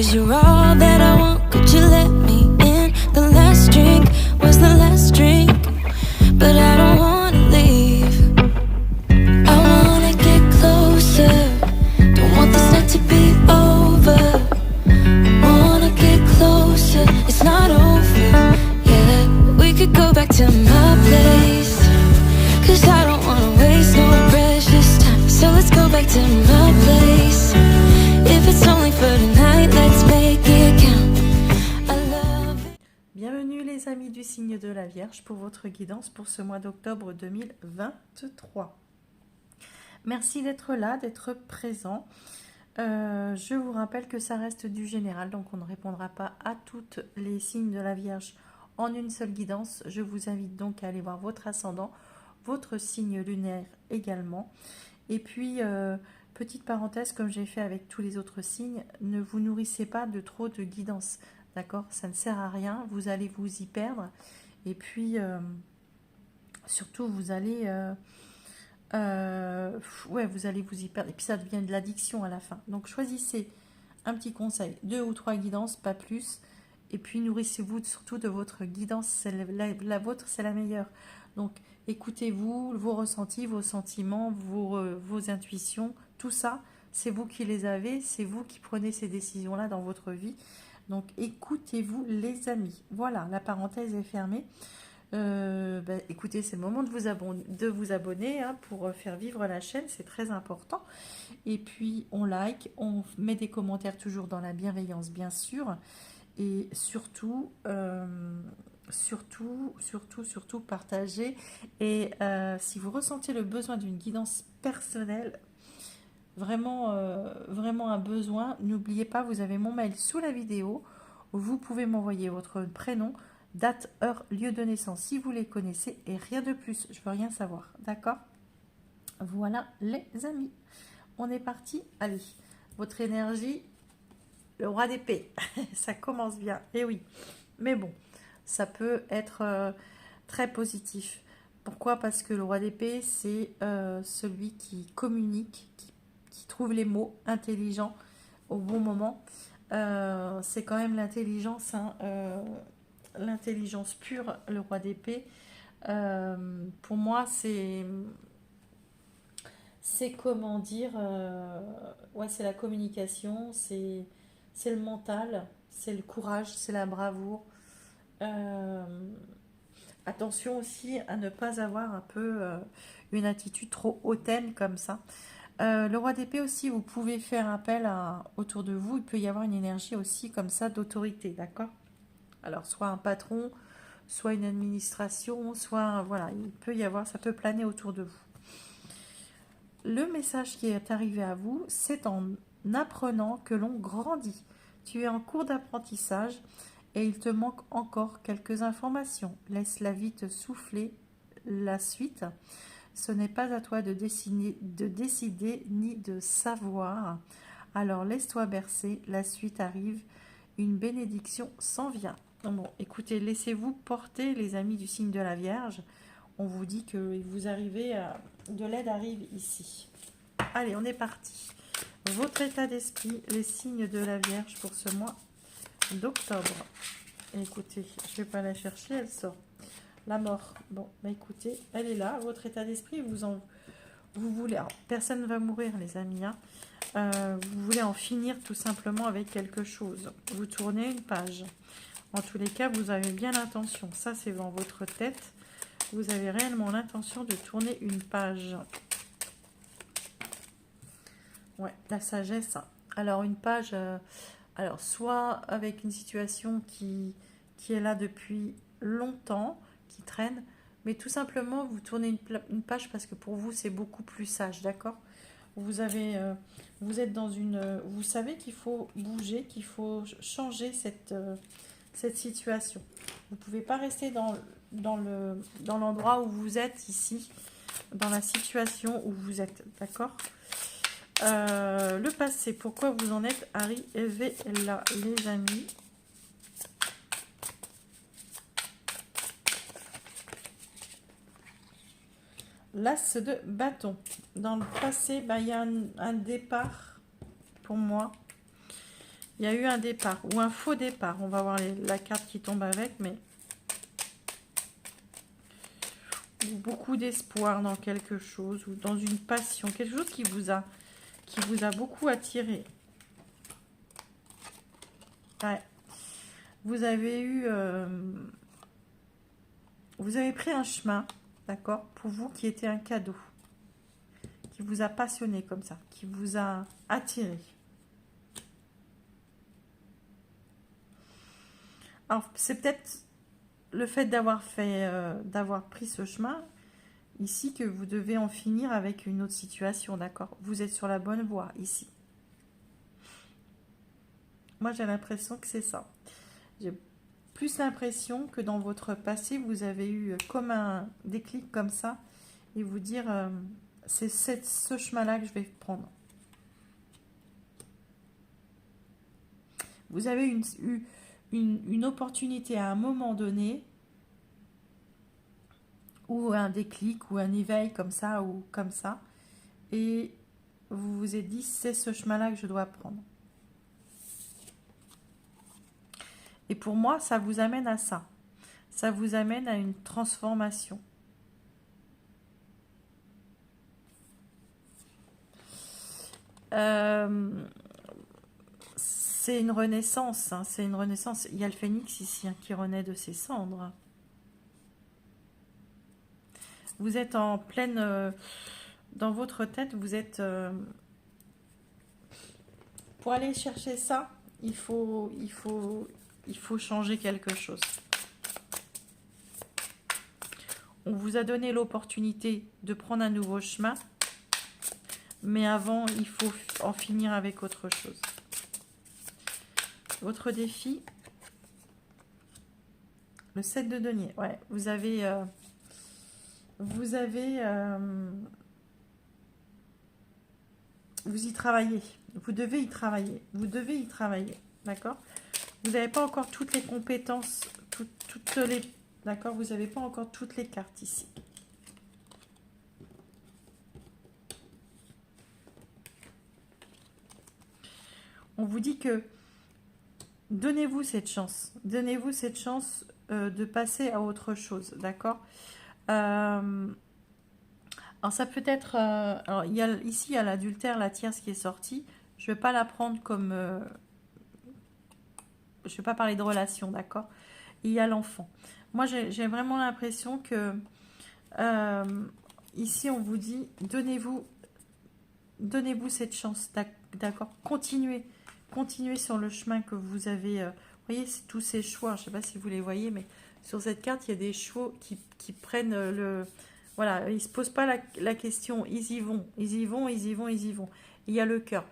'cause you're all that I want. Could you let me in? The last drink was the last drink, but I don't wanna leave. I wanna get closer, don't want this night to be over. I wanna get closer, it's not over yet. We could go back to my place, 'cause I don't wanna waste no precious time. So let's go back to my place. If it's only for tonight, let's make it count. I love it. Bienvenue les amis du signe de la Vierge pour votre guidance pour ce mois d'octobre 2023. Merci d'être là, d'être présent. Je vous rappelle que ça reste du général, donc on ne répondra pas à toutes les signes de la Vierge en une seule guidance. Je vous invite donc à aller voir votre ascendant, votre signe lunaire également. Et puis, petite parenthèse, comme j'ai fait avec tous les autres signes, ne vous nourrissez pas de trop de guidance, d'accord? Ça ne sert à rien, vous allez vous y perdre. Et puis, surtout, vous allez vous y perdre. Et puis, ça devient de l'addiction à la fin. Donc, choisissez un petit conseil, 2 ou 3 guidances, pas plus. Et puis, nourrissez-vous surtout de votre guidance. La vôtre, c'est la meilleure. Donc, écoutez-vous, vos ressentis, vos sentiments, vos intuitions, tout ça, c'est vous qui les avez, c'est vous qui prenez ces décisions-là dans votre vie. Donc, écoutez-vous les amis. Voilà, la parenthèse est fermée. Écoutez, c'est le moment de vous abonner hein, pour faire vivre la chaîne, c'est très important. Et puis, on like, on met des commentaires toujours dans la bienveillance, bien sûr. Et surtout, surtout partagez. Et si vous ressentez le besoin d'une guidance personnelle, vraiment un besoin, n'oubliez pas, vous avez mon mail sous la vidéo. Vous pouvez m'envoyer votre prénom, date, heure, lieu de naissance si vous les connaissez et rien de plus. Je veux rien savoir, d'accord? Voilà les amis. On est parti. Allez, votre énergie, le roi d'épée. Ça commence bien. Et oui, mais bon. Ça peut être très positif. Pourquoi? Parce que le roi d'épée, c'est celui qui communique, qui trouve les mots intelligents au bon moment. C'est quand même l'intelligence, hein, l'intelligence pure, le roi d'épée. Pour moi, c'est comment dire, ouais, c'est la communication, c'est le mental, c'est le courage, c'est la bravoure. Attention aussi à ne pas avoir un peu une attitude trop hautaine comme ça. Le roi d'épée aussi, vous pouvez faire appel autour de vous, il peut y avoir une énergie aussi comme ça d'autorité, d'accord? Alors soit un patron, soit une administration, soit voilà, il peut y avoir, ça peut planer autour de vous. Le message qui est arrivé à vous, c'est en apprenant que l'on grandit. Tu es en cours d'apprentissage et il te manque encore quelques informations. Laisse la vie te souffler la suite. Ce n'est pas à toi de décider ni de savoir. Alors laisse-toi bercer, la suite arrive, une bénédiction s'en vient. Bon, écoutez, laissez-vous porter les amis du signe de la Vierge. On vous dit que vous arrivez de l'aide arrive ici. Allez, on est parti. Votre état d'esprit, les signes de la Vierge pour ce mois d'octobre. Écoutez, je vais pas la chercher, elle sort. La mort. Bon, bah écoutez, elle est là. Votre état d'esprit, vous voulez. Alors, personne ne va mourir, les amis. Hein. Vous voulez en finir tout simplement avec quelque chose. Vous tournez une page. En tous les cas, vous avez bien l'intention. Ça, c'est dans votre tête. Vous avez réellement l'intention de tourner une page. Ouais, la sagesse. Alors, une page. Alors, soit avec une situation qui est là depuis longtemps, qui traîne, mais tout simplement, vous tournez une page parce que pour vous, c'est beaucoup plus sage, d'accord? Vous êtes dans une... Vous savez qu'il faut bouger, qu'il faut changer cette situation. Vous ne pouvez pas rester dans l'endroit où vous êtes ici, dans la situation où vous êtes, d'accord? Le passé, pourquoi vous en êtes arrivé là, les amis? L'as de bâton. Dans le passé, il y a un départ pour moi. Il y a eu un départ ou un faux départ. On va voir la carte qui tombe avec, mais beaucoup d'espoir dans quelque chose ou dans une passion, quelque chose qui vous a beaucoup attiré. Ouais. Vous avez eu, vous avez pris un chemin, d'accord, pour vous qui était un cadeau, qui vous a passionné comme ça, qui vous a attiré. Alors, c'est peut-être le fait d'avoir d'avoir pris ce chemin ici que vous devez en finir avec une autre situation, d'accord? Vous êtes sur la bonne voie ici. Moi, j'ai l'impression que c'est ça. J'ai plus l'impression que dans votre passé, vous avez eu comme un déclic comme ça et vous dire c'est ce chemin-là que je vais prendre. Vous avez eu une opportunité à un moment donné ou un déclic ou un éveil comme ça ou comme ça et vous vous êtes dit c'est ce chemin-là que je dois prendre. Et pour moi, ça vous amène à ça. Ça vous amène à une transformation. C'est une renaissance. Hein, c'est une renaissance. Il y a le phénix ici hein, qui renaît de ses cendres. Vous êtes en pleine... dans votre tête, vous êtes... pour aller chercher ça, il faut changer quelque chose. On vous a donné l'opportunité de prendre un nouveau chemin, mais avant, il faut en finir avec autre chose. Votre défi, le 7 de denier. Ouais, vous y travaillez. Vous devez y travailler. Vous devez y travailler. D'accord ? Vous n'avez pas encore toutes les compétences, toutes les... D'accord ? Vous n'avez pas encore toutes les cartes ici. On vous dit que donnez-vous cette chance. Donnez-vous cette chance de passer à autre chose. D'accord ? Alors ça peut être... alors ici, il y a l'adultère, la tierce qui est sortie. Je ne vais pas la prendre comme... je ne vais pas parler de relation, d'accord? Il y a l'enfant. Moi, j'ai vraiment l'impression que ici, on vous dit, donnez-vous cette chance, d'accord? Continuez sur le chemin que vous avez. Vous voyez, tous ces choix, je ne sais pas si vous les voyez, mais sur cette carte, il y a des chevaux qui prennent le... Voilà, ils ne se posent pas la question, ils y vont. Il y a le cœur.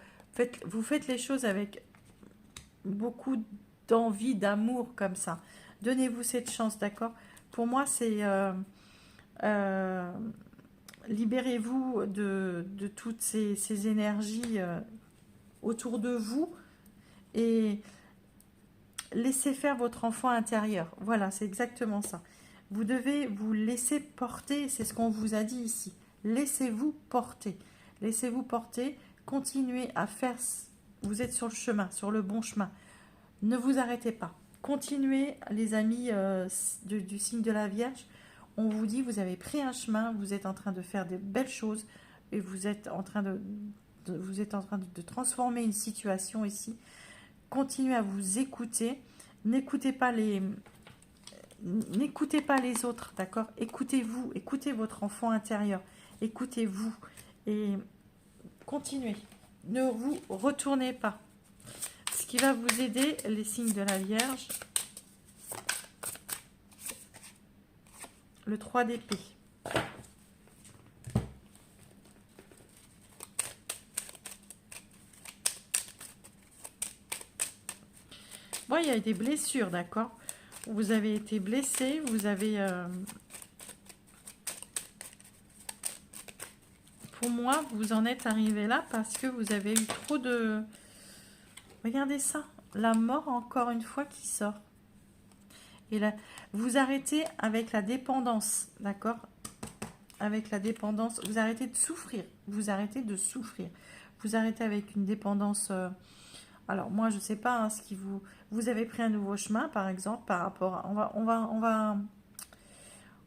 Vous faites les choses avec beaucoup d'envie, d'amour comme ça. Donnez-vous cette chance, d'accord? Pour moi, c'est libérez-vous de toutes ces énergies autour de vous et laissez faire votre enfant intérieur. Voilà, c'est exactement ça. Vous devez vous laisser porter, c'est ce qu'on vous a dit ici. Laissez-vous porter. Laissez-vous porter, continuez à faire... Vous êtes sur le chemin, sur le bon chemin. Ne vous arrêtez pas. Continuez, les amis du signe de la Vierge. On vous dit, vous avez pris un chemin, vous êtes en train de faire de belles choses et vous êtes en train de transformer une situation ici. Continuez à vous écouter. N'écoutez pas les autres, d'accord? Écoutez-vous, écoutez votre enfant intérieur. Écoutez-vous et continuez. Ne vous retournez pas. Ce qui va vous aider, les signes de la Vierge, le 3 d'épée. Bon, il y a des blessures, d'accord? Vous avez été blessé, vous avez... Pour moi, vous en êtes arrivé là parce que vous avez eu trop de... Regardez ça, la mort encore une fois qui sort. Et là, vous arrêtez avec la dépendance, d'accord? Avec la dépendance, vous arrêtez de souffrir. Vous arrêtez de souffrir. Vous arrêtez avec une dépendance Alors moi, je sais pas hein, ce qui vous avez pris un nouveau chemin, par exemple, par rapport à,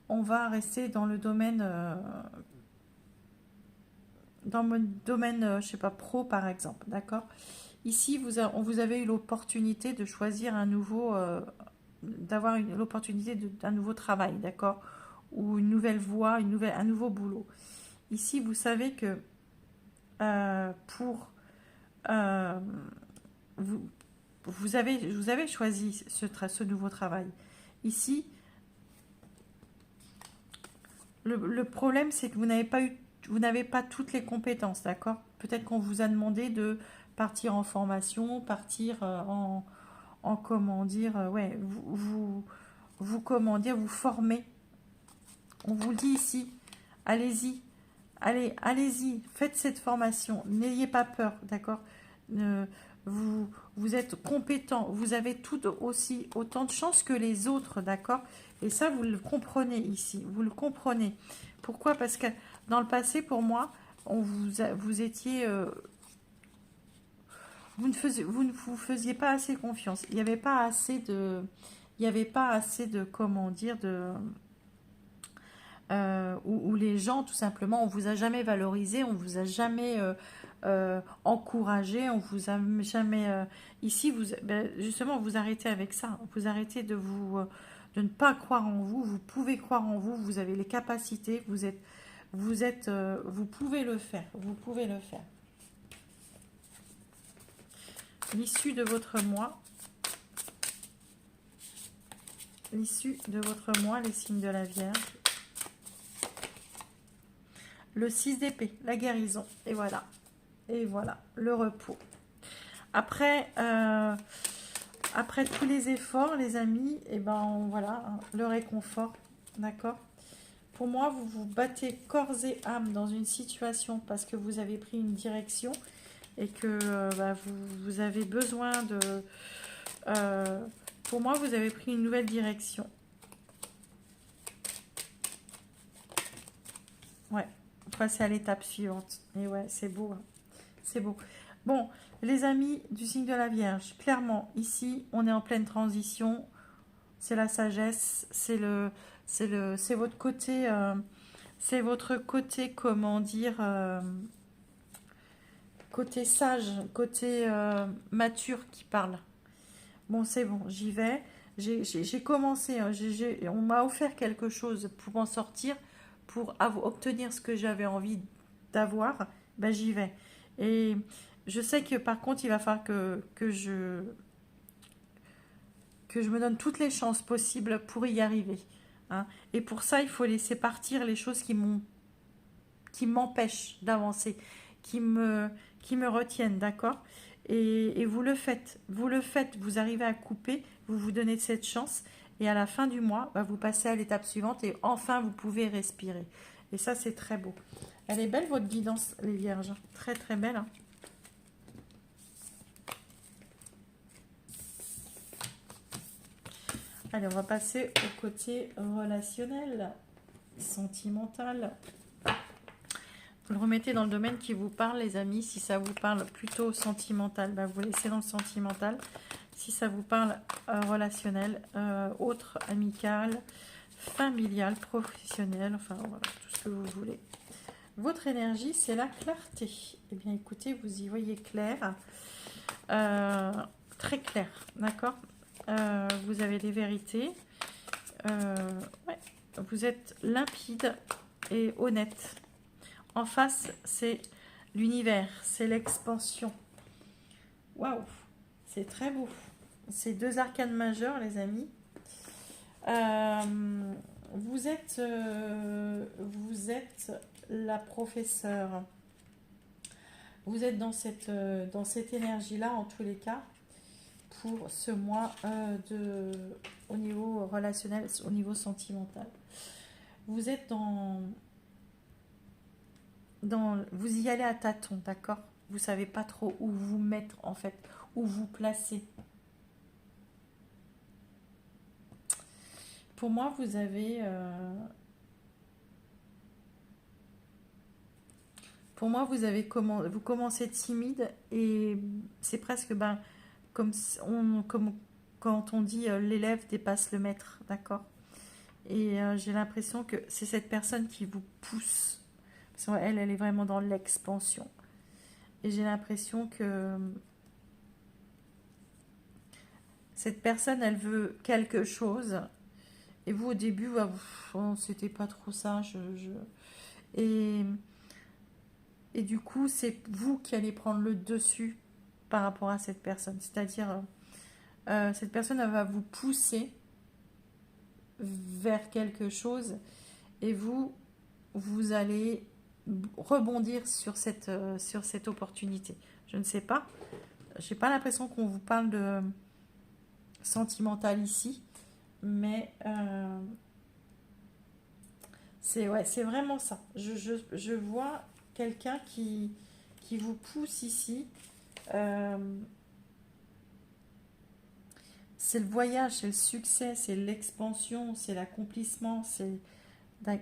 on va rester dans le domaine, dans mon domaine, je sais pas, pro, par exemple, d'accord? Ici, vous avez eu l'opportunité de choisir un nouveau, d'avoir l'opportunité d'un nouveau travail, d'accord? Ou une nouvelle voie, un nouveau boulot. Ici, vous savez que pour euh, vous, vous avez choisi ce nouveau travail. Ici, le problème, c'est que vous n'avez pas toutes les compétences, d'accord? Peut-être qu'on vous a demandé de partir en formation, partir en comment dire, ouais, comment dire, vous former. On vous le dit ici, allez-y, allez-y, faites cette formation, n'ayez pas peur, d'accord? Ne- vous êtes compétent, vous avez tout aussi autant de chance que les autres, d'accord? Et ça, vous le comprenez ici, vous le comprenez. Pourquoi? Parce que dans le passé, pour moi, vous étiez, vous ne vous faisiez pas assez confiance. Il n'y avait pas assez de, il n'y avait pas assez de, comment dire, de, où les gens, tout simplement, on vous a jamais valorisé, on vous a jamais encouragé, on vous a jamais... ici, justement, vous arrêtez avec ça. Vous arrêtez de ne pas croire en vous. Vous pouvez croire en vous, vous avez les capacités, vous pouvez le faire. Vous pouvez le faire. L'issue de votre mois. L'issue de votre mois, les signes de la Vierge. Le 6 d'épée, la guérison. Et voilà. Et voilà, le repos. Après, après tous les efforts, les amis, et ben voilà, hein, le réconfort. D'accord? Pour moi, vous vous battez corps et âme dans une situation parce que vous avez pris une direction et que vous avez besoin de... pour moi, vous avez pris une nouvelle direction. Ouais, passer à l'étape suivante. Et ouais, c'est beau. Hein. C'est beau. Bon, les amis du signe de la Vierge, clairement, ici, on est en pleine transition. C'est la sagesse, c'est votre côté, c'est votre côté, comment dire, côté sage, côté mature qui parle. Bon, c'est bon, j'y vais. J'ai commencé, hein, on m'a offert quelque chose pour m'en sortir, pour obtenir ce que j'avais envie d'avoir. Ben, j'y vais. Et je sais que par contre, il va falloir que je me donne toutes les chances possibles pour y arriver. Hein. Et pour ça, il faut laisser partir les choses qui m'empêchent d'avancer, qui me retiennent, d'accord? Et vous le faites, vous arrivez à couper, vous vous donnez cette chance, et à la fin du mois, vous passez à l'étape suivante, et enfin, vous pouvez respirer. Et ça, c'est très beau. Elle est belle, votre guidance, les vierges. Très, très belle. Hein. Allez, on va passer au côté relationnel, sentimental. Vous le remettez dans le domaine qui vous parle, les amis. Si ça vous parle plutôt sentimental, vous laissez dans le sentimental. Si ça vous parle relationnel, autre, amical, familial, professionnel, enfin voilà, tout ce que vous voulez. Votre énergie, c'est la clarté. Eh bien, écoutez, vous y voyez clair. Très clair, d'accord. Vous avez des vérités. Ouais. Vous êtes limpide et honnête. En face, c'est l'univers, c'est l'expansion. Waouh, c'est très beau. C'est deux arcanes majeures, les amis. Vous êtes la professeure. Vous êtes dans cette énergie-là, en tous les cas, pour ce mois au niveau relationnel, au niveau sentimental. Vous êtes vous y allez à tâtons, d'accord? Vous savez pas trop où vous mettre, en fait, où vous placer. Pour moi, vous avez... pour moi, vous commencez timide et c'est presque... comme quand on dit l'élève dépasse le maître, d'accord? Et j'ai l'impression que c'est cette personne qui vous pousse. Parce qu'elle, elle est vraiment dans l'expansion. Et j'ai l'impression que cette personne, elle veut quelque chose. Et vous, au début, c'était pas trop ça. Et, et du coup, c'est vous qui allez prendre le dessus par rapport à cette personne. C'est-à-dire, cette personne, elle va vous pousser vers quelque chose. Et vous allez rebondir sur cette opportunité. Je ne sais pas. J'ai pas l'impression qu'on vous parle de sentimental ici, mais c'est vraiment ça. Je vois quelqu'un qui vous pousse ici. C'est le voyage, c'est le succès, c'est l'expansion, c'est l'accomplissement, c'est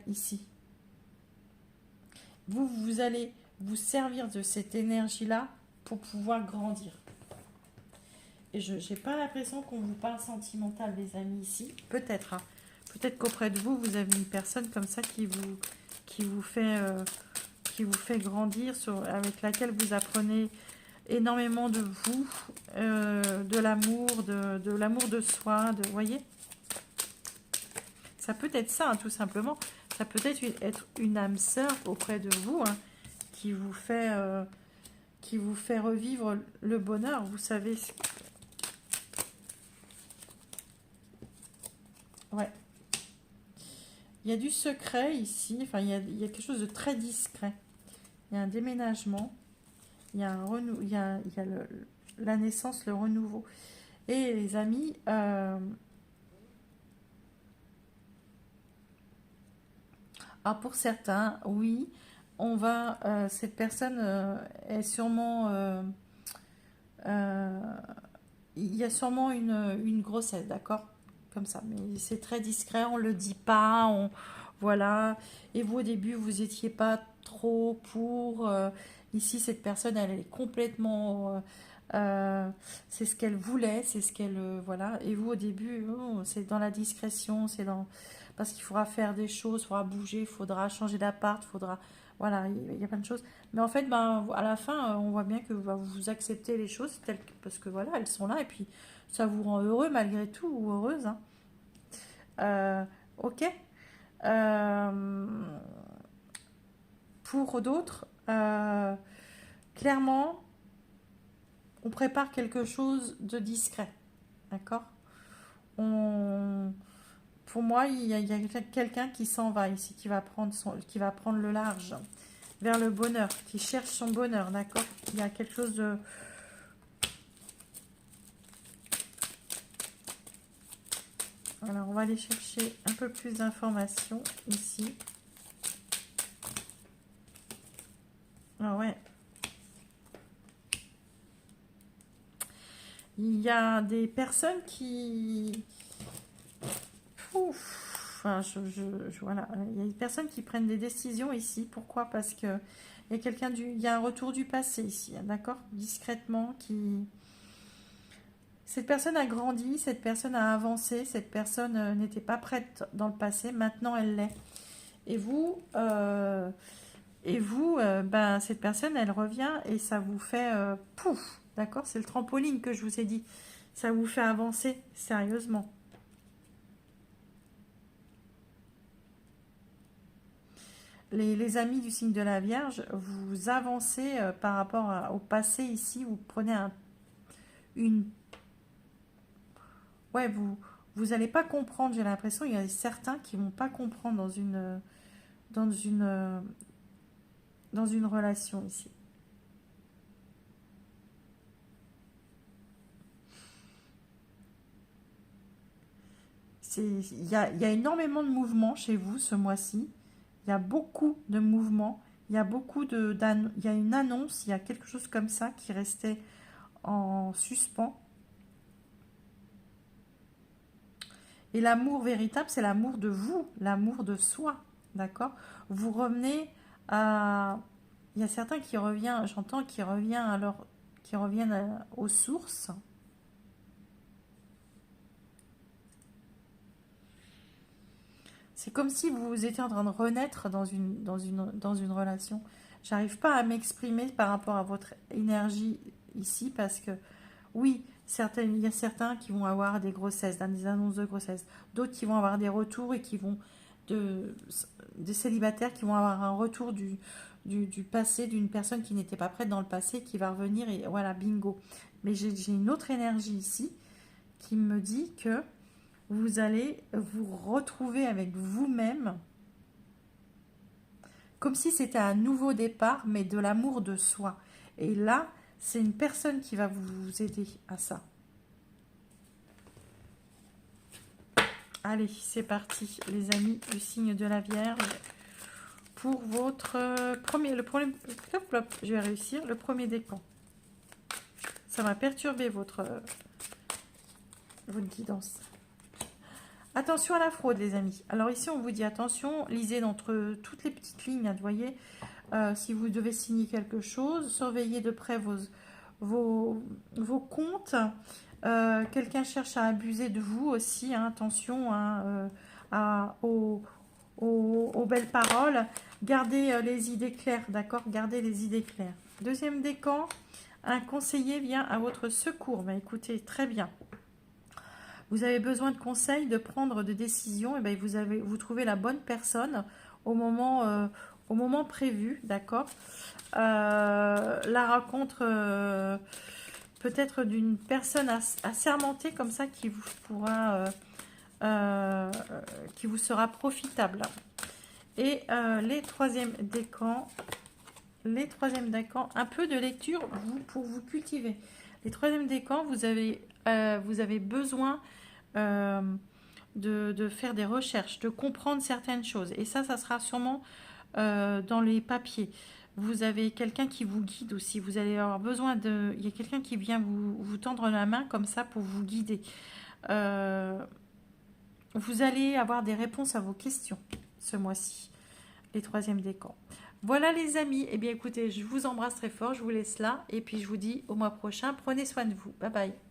ici. Vous allez vous servir de cette énergie-là pour pouvoir grandir. Et je n'ai pas l'impression qu'on vous parle sentimental, les amis, ici. Peut-être. Hein. Peut-être qu'auprès de vous, vous avez une personne comme ça qui vous fait grandir, avec laquelle vous apprenez énormément de vous, de l'amour, de l'amour de soi, vous voyez. Ça peut être ça, hein, tout simplement. Ça peut être une âme sœur auprès de vous, hein, qui vous fait revivre le bonheur. Vous savez. Ouais. Il y a du secret ici. Enfin, il y a quelque chose de très discret. Il y a un déménagement. Il y a la naissance, le renouveau. Et les amis, pour certains, oui, cette personne est sûrement, il y a sûrement une grossesse, d'accord, comme ça, mais c'est très discret, on le dit pas, voilà. Et vous au début, vous étiez pas trop pour. Ici, cette personne, elle est complètement. C'est ce qu'elle voulait, c'est ce qu'elle. Voilà. Et vous au début, c'est dans la discrétion, parce qu'il faudra faire des choses, il faudra bouger, il faudra changer d'appart, voilà, il y a plein de choses. Mais en fait, à la fin, on voit bien que vous acceptez les choses parce que voilà, elles sont là et puis ça vous rend heureux malgré tout ou heureuse. Hein. Ok. Pour d'autres, clairement, on prépare quelque chose de discret. D'accord. Pour moi, il y a quelqu'un qui s'en va ici, qui va prendre le large vers le bonheur, qui cherche son bonheur, d'accord. Il y a quelque chose de... Alors, on va aller chercher un peu plus d'informations ici. Ah ouais. Il y a des personnes qui... Enfin, voilà. Il y a des personnes qui prennent des décisions ici. Pourquoi? Parce que il y a un retour du passé ici, d'accord? Discrètement, cette personne a grandi, cette personne a avancé, cette personne n'était pas prête dans le passé, maintenant elle l'est. Et vous, cette personne, elle revient et ça vous fait pouf, d'accord? C'est le trampoline que je vous ai dit. Ça vous fait avancer sérieusement. Les amis du signe de la Vierge, vous avancez par rapport au passé ici. Vous prenez ouais, vous n'allez pas comprendre. J'ai l'impression il y a certains qui vont pas comprendre dans une relation ici. Il y a énormément de mouvements chez vous ce mois-ci. Il y a beaucoup de mouvements. Il y a il y a une annonce, il y a quelque chose comme ça qui restait en suspens. Et l'amour véritable, c'est l'amour de vous, l'amour de soi, d'accord? Vous revenez à... Il y a certains qui reviennent, j'entends, qui reviennent aux sources, C'est comme si vous étiez en train de renaître dans une relation. J'arrive pas à m'exprimer par rapport à votre énergie ici parce que, oui, il y a certains qui vont avoir des grossesses, des annonces de grossesse. D'autres qui vont avoir des retours et qui vont, des célibataires qui vont avoir un retour du passé, d'une personne qui n'était pas prête dans le passé, qui va revenir et voilà, bingo. Mais j'ai une autre énergie ici qui me dit que vous allez vous retrouver avec vous-même comme si c'était un nouveau départ, mais de l'amour de soi. Et là, c'est une personne qui va vous aider à ça. Allez, c'est parti, les amis du signe de la Vierge. Pour votre premier, je vais réussir, le premier décan. Ça va perturber votre guidance. Attention à la fraude, les amis. Alors ici, on vous dit attention, lisez d'entre toutes les petites lignes, hein, vous voyez, si vous devez signer quelque chose, surveillez de près vos comptes. Quelqu'un cherche à abuser de vous aussi, hein, attention hein, aux belles paroles. Gardez les idées claires, d'accord? Gardez les idées claires. Deuxième décan, un conseiller vient à votre secours. Ben, écoutez, très bien. Vous avez besoin de conseils, de prendre des décisions, et bien vous trouvez la bonne personne au moment prévu, d'accord? La rencontre peut-être d'une personne assermentée comme ça qui vous pourra, qui vous sera profitable. Et les troisièmes décans, un peu de lecture pour vous cultiver. Les troisièmes décans, vous avez besoin de faire des recherches, de comprendre certaines choses. Et ça sera sûrement dans les papiers. Vous avez quelqu'un qui vous guide aussi. Vous allez avoir besoin de... Il y a quelqu'un qui vient vous tendre la main comme ça pour vous guider. Vous allez avoir des réponses à vos questions ce mois-ci. Les troisièmes décans. Voilà les amis. Eh bien écoutez, je vous embrasse très fort. Je vous laisse là. Et puis je vous dis au mois prochain. Prenez soin de vous. Bye bye.